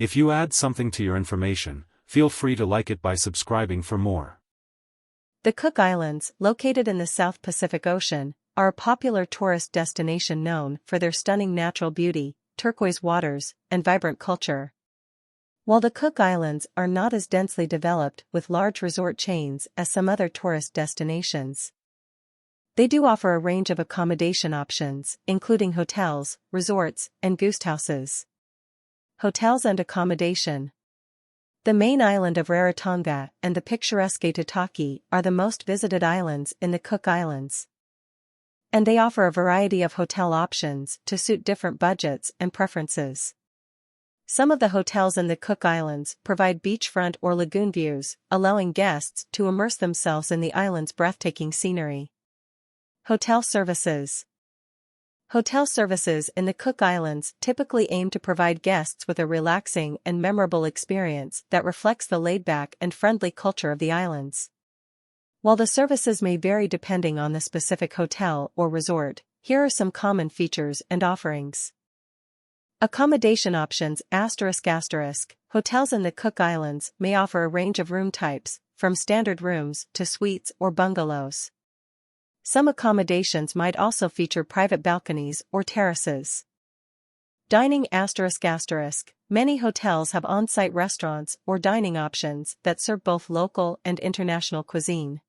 If you add something to your information, feel free to like it by subscribing for more. The Cook Islands, located in the South Pacific Ocean, are a popular tourist destination known for their stunning natural beauty, turquoise waters, and vibrant culture. While the Cook Islands are not as densely developed with large resort chains as some other tourist destinations, they do offer a range of accommodation options, including hotels, resorts, and guest houses. Hotels and accommodation. The main island of Rarotonga and the picturesque Aitutaki are the most visited islands in the Cook Islands, and they offer a variety of hotel options to suit different budgets and preferences. Some of the hotels in the Cook Islands provide beachfront or lagoon views, allowing guests to immerse themselves in the island's breathtaking scenery. Hotel services. Hotel services in the Cook Islands typically aim to provide guests with a relaxing and memorable experience that reflects the laid-back and friendly culture of the islands. While the services may vary depending on the specific hotel or resort, here are some common features and offerings. Accommodation options ***. Hotels in the Cook Islands may offer a range of room types, from standard rooms to suites or bungalows. Some accommodations might also feature private balconies or terraces. Dining ***. Many hotels have on-site restaurants or dining options that serve both local and international cuisine.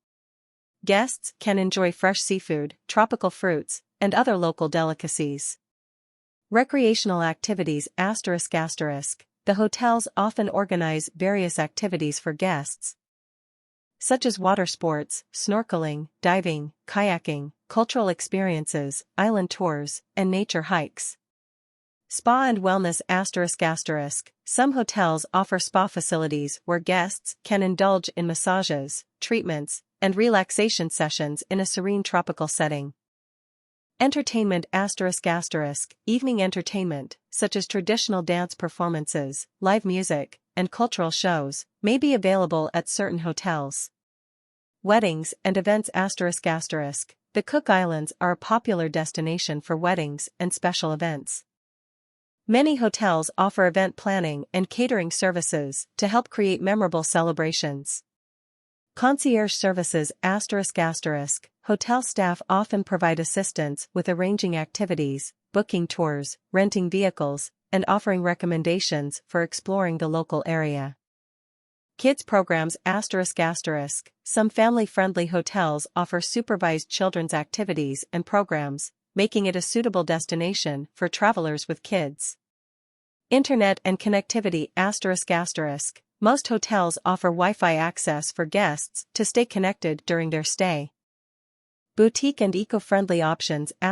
Guests can enjoy fresh seafood, tropical fruits, and other local delicacies. Recreational activities ***. The hotels often organize various activities for guests, such as water sports, snorkeling, diving, kayaking, cultural experiences, island tours, and nature hikes. Spa and wellness ***. Some hotels offer spa facilities where guests can indulge in massages, treatments, and relaxation sessions in a serene tropical setting. Entertainment ***. Evening entertainment, such as traditional dance performances, live music, and cultural shows, may be available at certain hotels. Weddings and events ***. The Cook Islands are a popular destination for weddings and special events. Many hotels offer event planning and catering services to help create memorable celebrations. Concierge services ***. Hotel staff often provide assistance with arranging activities, booking tours, renting vehicles, and offering recommendations for exploring the local area. Kids programs ***. Some family-friendly hotels offer supervised children's activities and programs, making it a suitable destination for travelers with kids. Internet and connectivity ***. Most hotels offer Wi-Fi access for guests to stay connected during their stay. Boutique and eco-friendly options ***.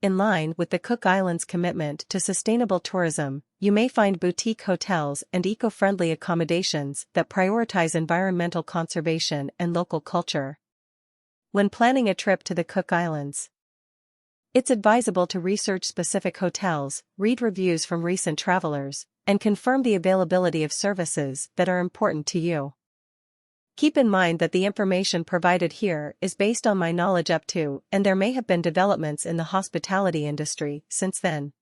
In line with the Cook Islands' commitment to sustainable tourism, you may find boutique hotels and eco-friendly accommodations that prioritize environmental conservation and local culture. When planning a trip to the Cook Islands, it's advisable to research specific hotels, read reviews from recent travelers, and confirm the availability of services that are important to you. Keep in mind that the information provided here is based on my knowledge up to, and there may have been developments in the hospitality industry since then.